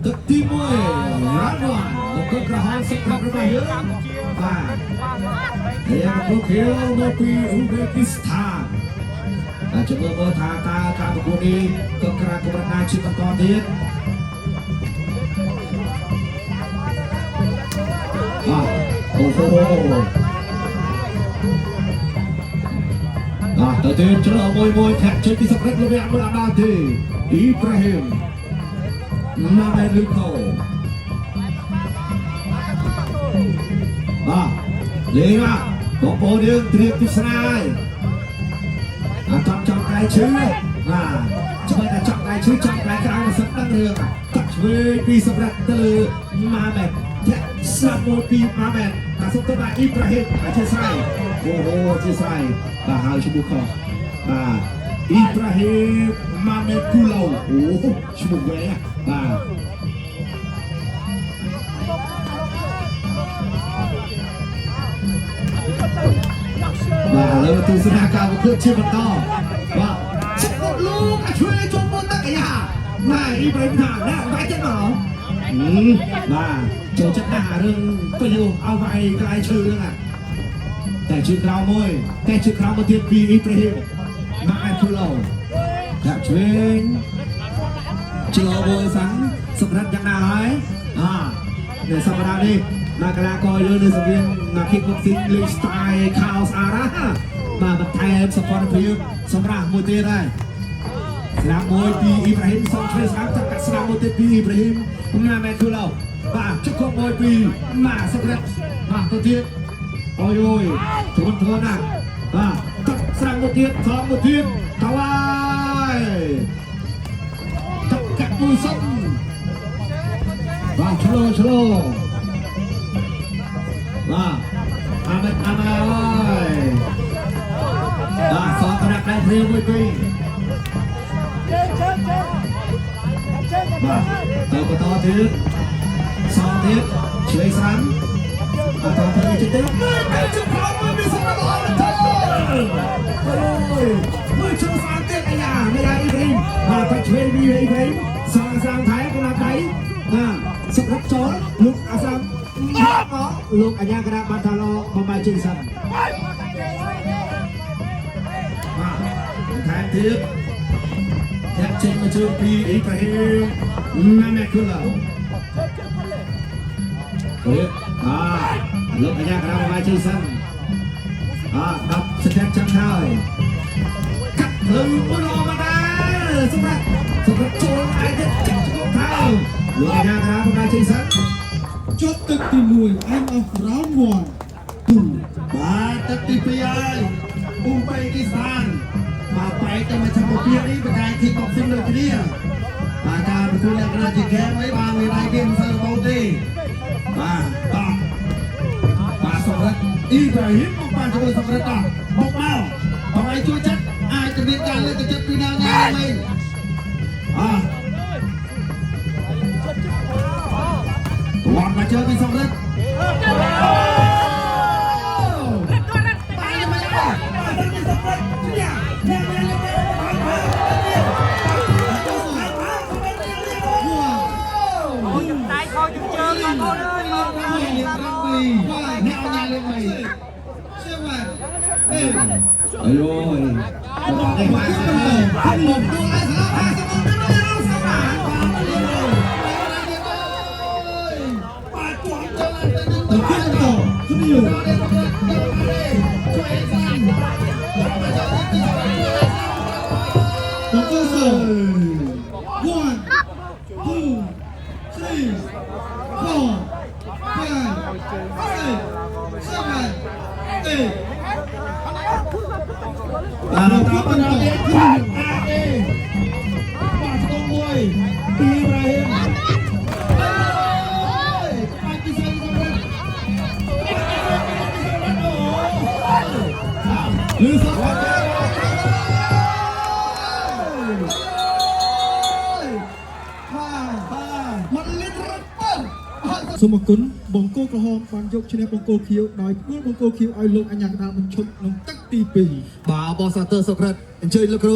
ទឹកទី1រ៉ាន់វ៉ាន់មកក្រហមសិក្សារបស់យើងបាទហើយមកខៀវមកពីអ៊ុបេគីស្ថានចាំមើលថាតើការប្រកួតនេះក៏ក្រាបកម្រិតណាជាបន្តទៀតអូហូទៅទៀតឆ្លោះមួយធាក់ចេញពីសម្រិតលវាមួយអត់ដល់ទេអ៊ីប្រាហ៊ីមម៉ាម៉េតលូកូលេងមកបងប្អូនយើងត្រៀមទស្សនាហើយចង់ដៃឈឺបាទច្បាស់តែចង់ដៃឈឺចង់ដៃក្រៅមិនសឹកដឹងរឿងតាក់ឆ្វេងពីសម្រាប់ទៅលើម៉ាម៉េតធាក់ស្រាប់មកពីម៉ាម៉េតតែសុំទៅបាទអ៊ីប្រាហ៊ីមជាស្រ័យអូហូជាស្រ័យបាទហើយឈ្មោះខុសបាទអ៊ីប្រាហ៊ីមម៉ាម៉េតគូឡូអូឈ្មោះវែងបាទបាទឥឡូវទស្សនាការប្រកួតជាបន្តបាទឈ្មោះលោកជួយចូលមុនតកយ៉ាណែអ៊ីប្រាហ៊ីមថាណែបាយចិត្តមកបាទចូលចិត្តណាស់រឿងទៅយកឲ្យវាយក្រៃឈើហ្នឹងតែជឿក្រៅមួយតែជឿក្រៅមកទៀតពីអ៊ីប្រាហ៊ីមម៉ាគូឡូដាក់ឆ្វេងឆ្លោមួយសាំងសម្រាប់យ៉ាងណាហើយនៅសប្តាហ៍នេះមកកីឡាករយើងនៅសម្រៀងមក kickboxing លេង style Chaos Ara បាទបន្ថែមសកម្មភាពសម្រាប់មួយទៀតហើយស្នាមមួយពីអ៊ីប្រាហ៊ីមសំឆ្វេងស្នាមទឹកកាត់ស្នាមមួយទៀតពីអ៊ីប្រាហ៊ីមម៉ាម៉េតគូឡូបាទជុកគប់មួយពីម៉ាសម្រាប់បាទទៅទៀតអូយធ្ងន់ណាស់បាទទឹកស្នាមមួយទៀតថងមួយទៀតទៅហើយទឹកកាត់មួយសុំបាទឆ្លោបាទអាមេអើយបាទសងកណាក់ដៃព្រាវមួយពីបាទទៅបន្តទៀតសងទៀតឆ្វេងស្រាំអត់ទៅជិះទៅជិះប្រោមួយមានសម្រាប់អត់ទៅអូយមួយជើងស្រាំទៀតអាយ៉ាមិនได้អ៊ីព្រីបាទទៅឆ្វេងពីអ៊ីព្រីសងស្រាំថៃកណាក់ដៃបាទសម្រាប់ចូលលោកអាសាមលោកអញ្ញាកណាបានថាឡបំបាយជើងសិនបាទថែមទៀតអ្នកចេញមកជើងពីអ៊ីប្រាហ៊ីមណាមេគូឡូលោកអញ្ញាកណាបំបាយជើងសិន10ស្ថិតចាំហើយកាត់លើមួយរមកដែរសម្រាប់ចូលឯទៀតចាក់ចូលថៅលោកអញ្ញាកណាបំបាយជើងសិនចុះទឹកទី1 end of round 1បាទទឹកទី2ហើយអ៊ុបេគីស្ថានបាទបែកទៅមកចាំពីនេះបកាយ kickboxing ដូចគ្នាបាទការប្រកួតលក្ខណៈជាហ្គេមអីបានវាដៃគេមិនសូវរបូតទេបាទសម្រាប់អ៊ីប្រាហ៊ីមមកបានជាមួយសម្រាប់មកឲ្យជួយចាត់អាចจะមានការលើកទឹកចិត្តពីណាវិញវត្តមកជើពីសម្រិតដៃខោជើងបងប្អូនអើយមកអ្នកអញ្ញាលេងមិនជឿមកអាយអត់បានទេមកទូឲ្យស្លាប់ហើយសម្សូមអរគុណបង្គោលក្រហមបានយកឈ្នះបង្គោលខៀវដោយផ្ដួលបង្គោលខៀវឲ្យលោកអញ្ញាកណ្ដាលបញ្ឈប់ក្នុងទឹកទី2បាទអបអរសាទរសុក្រិតអញ្ជើញលោកគ្រូ